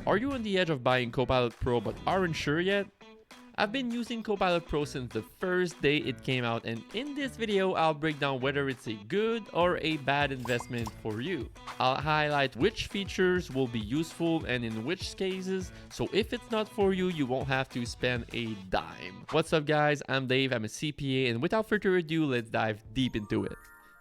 Are you on the edge of buying Copilot Pro but aren't sure yet? I've been using Copilot Pro since the first day it came out, and in this video I'll break down whether it's a good or a bad investment for you. I'll highlight which features will be useful and in which cases, so if it's not for you, you won't have to spend a dime. What's up guys, I'm Dave, I'm a CPA, and without further ado, let's dive deep into it.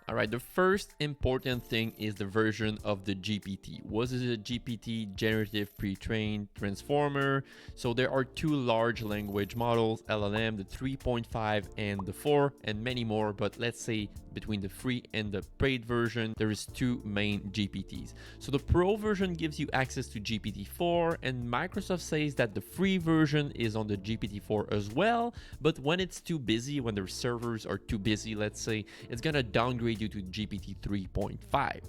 Alright, the first important thing is the version of the GPT. Was it a GPT generative pre-trained transformer? So there are two large language models, LLM, the 3.5 and the 4, and many more, but let's say between the free and the paid version, there is two main GPTs. So the Pro version gives you access to GPT-4, and Microsoft says that the free version is on the GPT-4 as well, but when it's too busy, when their servers are too busy, let's say, it's gonna downgrade you to GPT 3.5.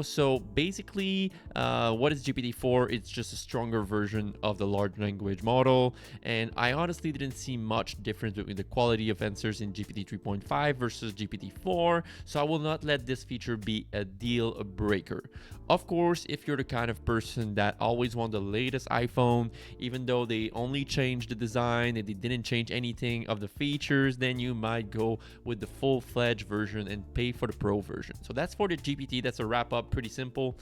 So basically, what is GPT-4? It's just a stronger version of the large language model, and I honestly didn't see much difference between the quality of answers in GPT 3.5 versus GPT-4, so I will not let this feature be a deal breaker. Of course, if you're the kind of person that always want the latest iPhone, even though they only changed the design and they didn't change anything of the features, then you might go with the full-fledged version and pay for the Pro version. So that's for the GPT. That's a wrap up, pretty simple.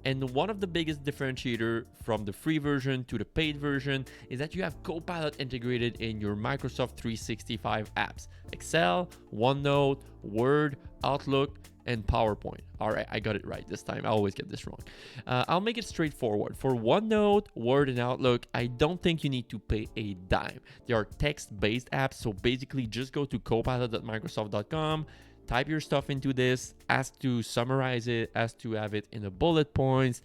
And one of the biggest differentiator from the free version to the paid version is that you have Copilot integrated in your Microsoft 365 apps: Excel, OneNote, Word, Outlook, and PowerPoint. All right, I got it right this time. I always get this wrong. I'll make it straightforward. For OneNote, Word, and Outlook, I don't think you need to pay a dime. They are text-based apps, so basically just go to copilot.microsoft.com, type your stuff into this, ask to summarize it, ask to have it in the bullet points,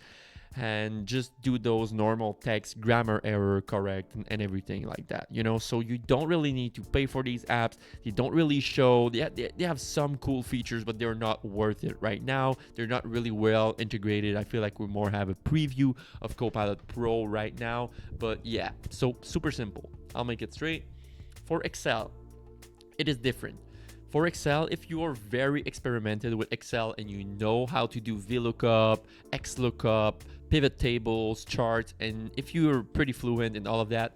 and just do those normal text grammar error correct and everything like that, so you don't really need to pay for these apps. They don't really show, they have some cool features, but they're not worth it right now. They're not really well integrated. I feel like we more have a preview of Copilot Pro right now, but yeah, so super simple. I'll make it straight. For Excel, it is different. For Excel, if you are very experimented with Excel and you know how to do VLOOKUP, XLOOKUP, pivot tables, charts, and if you're pretty fluent in all of that,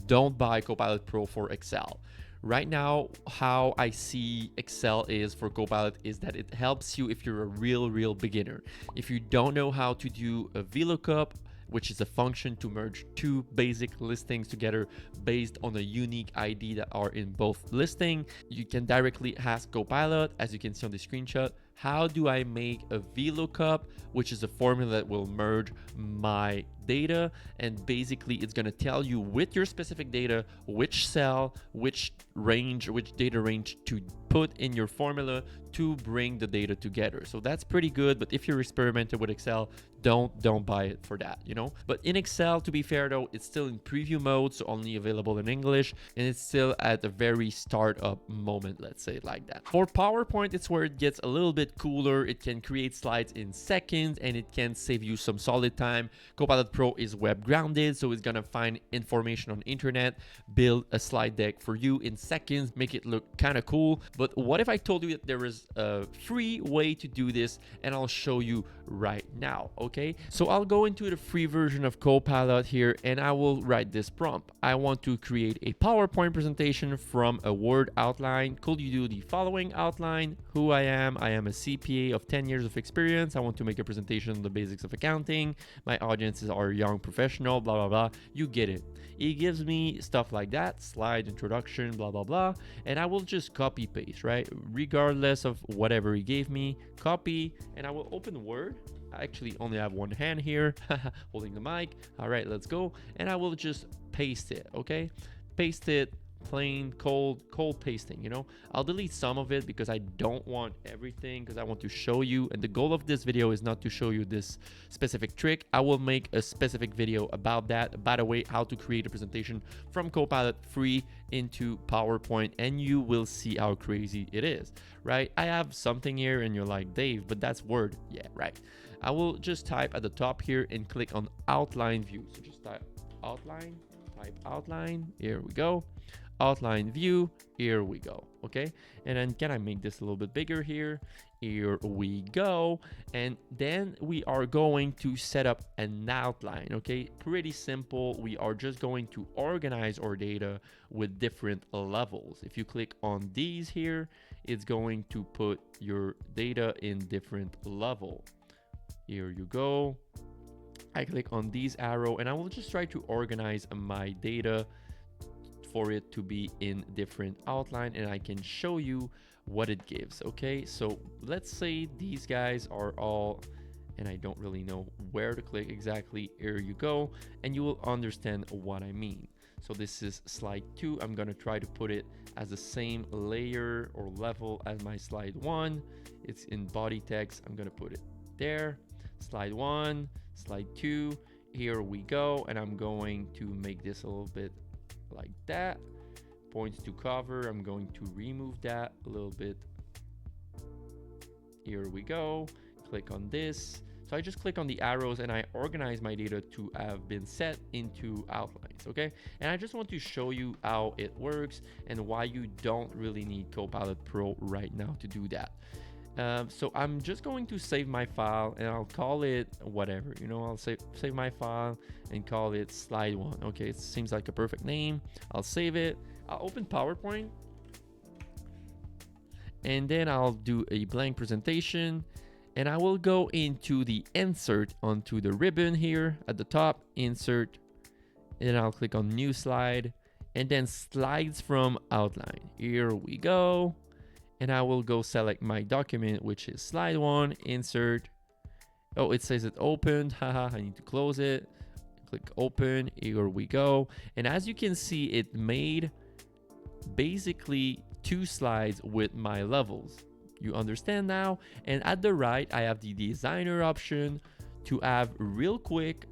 don't buy Copilot Pro for Excel. Right now, how I see Excel is for Copilot is that it helps you if you're a real beginner. If you don't know how to do a VLOOKUP, which is a function to merge two basic listings together based on a unique ID that are in both listing, you can directly ask Copilot, as you can see on the screenshot, how do I make a VLOOKUP, which is a formula that will merge my data, and basically it's going to tell you with your specific data which cell, which range, which data range to put in your formula to bring the data together. So that's pretty good, but if you're experimenting with Excel, don't buy it for that, But in Excel, to be fair though, it's still in preview mode, so only available in English, and it's still at a very startup moment, let's say it like that. For PowerPoint, it's where it gets a little bit cooler. It can create slides in seconds, and it can save you some solid time. Copilot Pro is web grounded, so it's gonna find information on internet, build a slide deck for you in seconds, make it look kind of cool. But what if I told you that there is a free way to do this, and I'll show you right now, okay? So I'll go into the free version of Copilot here, and I will write this prompt. I want to create a PowerPoint presentation from a Word outline. Could you do the following outline? Who I am a CPA of 10 years of experience. I want to make a presentation on the basics of accounting. My audiences are young professional, blah, blah, blah. You get it. It gives me stuff like that, slide, introduction, blah, blah, blah. And I will just copy paste, right? Regardless of whatever he gave me, copy, and I will open Word. I actually only have one hand here, holding the mic. All right, let's go. And I will just paste it, okay? Paste it. Plain cold pasting. I'll delete some of it because I don't want everything, because I want to show you, and the goal of this video is not to show you this specific trick. I will make a specific video about that, by the way, how to create a presentation from Copilot free into PowerPoint, and you will see how crazy it is, right? I have something here and you're like, Dave, but that's Word. Yeah, right. I will just type at the top here and click on outline view. So just type outline, here we go. Outline view, here we go. Okay, and then can I make this a little bit bigger here? Here we go. And then we are going to set up an outline. Okay, pretty simple. We are just going to organize our data with different levels. If you click on these here, it's going to put your data in different level. Here you go. I click on these arrow and I will just try to organize my data for it to be in different outline, and I can show you what it gives. Okay, so let's say these guys are all, and I don't really know where to click exactly. Here you go, and you will understand what I mean. So this is slide 2. I'm gonna try to put it as the same layer or level as my slide 1. It's in body text. I'm gonna put it there. Slide 1, slide 2. Here we go, and I'm going to make this a little bit like that. Points to cover, I'm going to remove that a little bit. Here we go. Click on this. So I just click on the arrows and I organize my data to have been set into outlines. Okay, and I just want to show you how it works and why you don't really need Copilot Pro right now to do that. So I'm just going to save my file and I'll call it whatever, you know. I'll save my file and call it slide 1. Okay, it seems like a perfect name. I'll save it. I'll open PowerPoint and then I'll do a blank presentation, and I will go into the insert onto the ribbon here at the top, insert, and I'll click on new slide and then slides from outline. Here we go. And I will go select my document, which is slide 1, insert. Oh, it says it opened. Haha, I need to close it. Click open. Here we go. And as you can see, it made basically 2 slides with my levels. You understand now? And at the right, I have the designer option to have real quick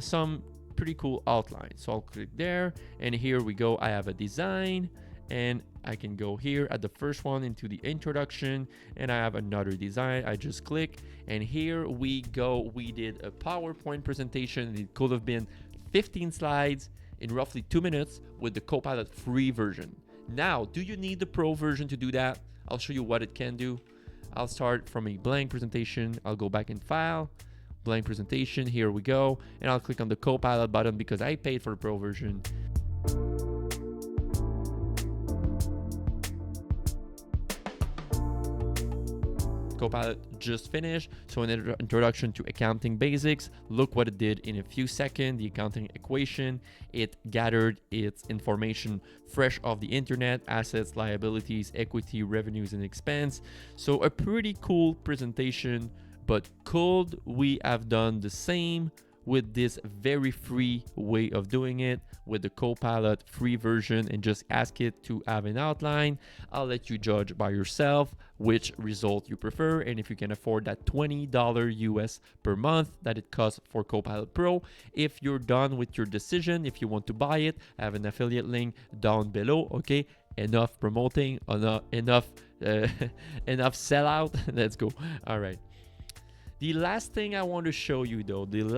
some pretty cool outline. So I'll click there, and here we go. I have a design. And I can go here at the first one into the introduction, and I have another design. I just click, and here we go. We did a PowerPoint presentation. It could have been 15 slides in roughly 2 minutes with the Copilot free version. Now, do you need the Pro version to do that? I'll show you what it can do. I'll start from a blank presentation. I'll go back in File, blank presentation. Here we go, and I'll click on the Copilot button because I paid for the Pro version. Copilot just finished. So an introduction to accounting basics. Look what it did in a few seconds. The accounting equation, it gathered its information fresh off the internet: assets, liabilities, equity, revenues, and expense. So a pretty cool presentation, but could we have done the same with this very free way of doing it with the Copilot free version and just ask it to have an outline? I'll let you judge by yourself which result you prefer, and if you can afford that $20 US per month that it costs for Copilot Pro. If you're done with your decision, if you want to buy it, I have an affiliate link down below. Okay, enough promoting, enough sellout. Let's go. All right. The last thing I want to show you though, is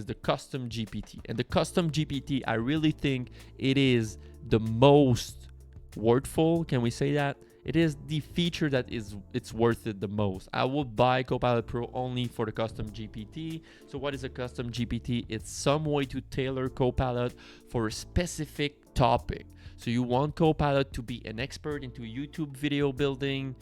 the custom GPT. And the custom GPT, I really think it is the most worthful. Can we say that? It is the feature that it's worth it the most. I will buy Copilot Pro only for the custom GPT. So what is a custom GPT? It's some way to tailor Copilot for a specific topic. So you want Copilot to be an expert into YouTube video building,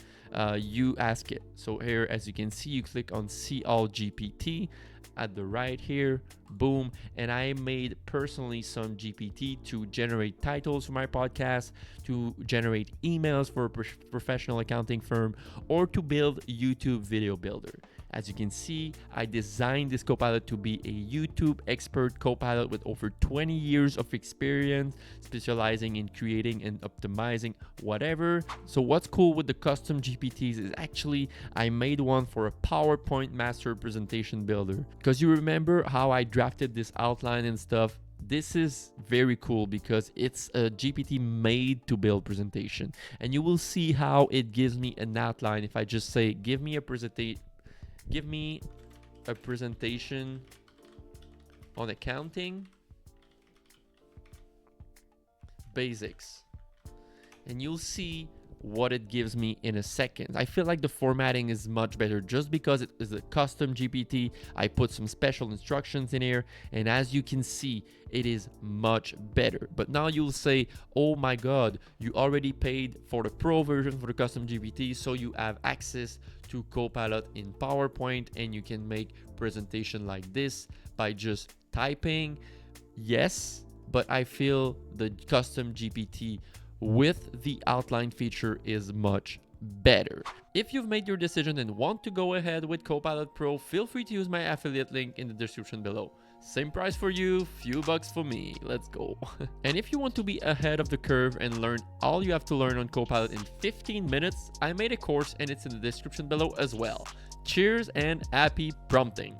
you ask it. So here, as you can see, you click on See All GPT at the right here, boom. And I made personally some GPT to generate titles for my podcast, to generate emails for a professional accounting firm, or to build YouTube video builder. As you can see, I designed this Copilot to be a YouTube expert Copilot with over 20 years of experience, specializing in creating and optimizing whatever. So what's cool with the custom GPTs is actually I made one for a PowerPoint master presentation builder. Because you remember how I drafted this outline and stuff? This is very cool because it's a GPT made to build presentation. And you will see how it gives me an outline. If I just say, give me a presentation on accounting basics, and you'll see what it gives me in a second. I feel like the formatting is much better just because it is a custom GPT. I put some special instructions in here, and as you can see, it is much better. But now you'll say, oh my God, you already paid for the Pro version for the custom GPT, so you have access to Copilot in PowerPoint and you can make presentation like this by just typing. Yes, but I feel the custom GPT with the outline feature is much better. If you've made your decision and want to go ahead with Copilot Pro, feel free to use my affiliate link in the description below. Same price for you, few bucks for me. Let's go. And if you want to be ahead of the curve and learn all you have to learn on Copilot in 15 minutes, I made a course and it's in the description below as well. Cheers and happy prompting.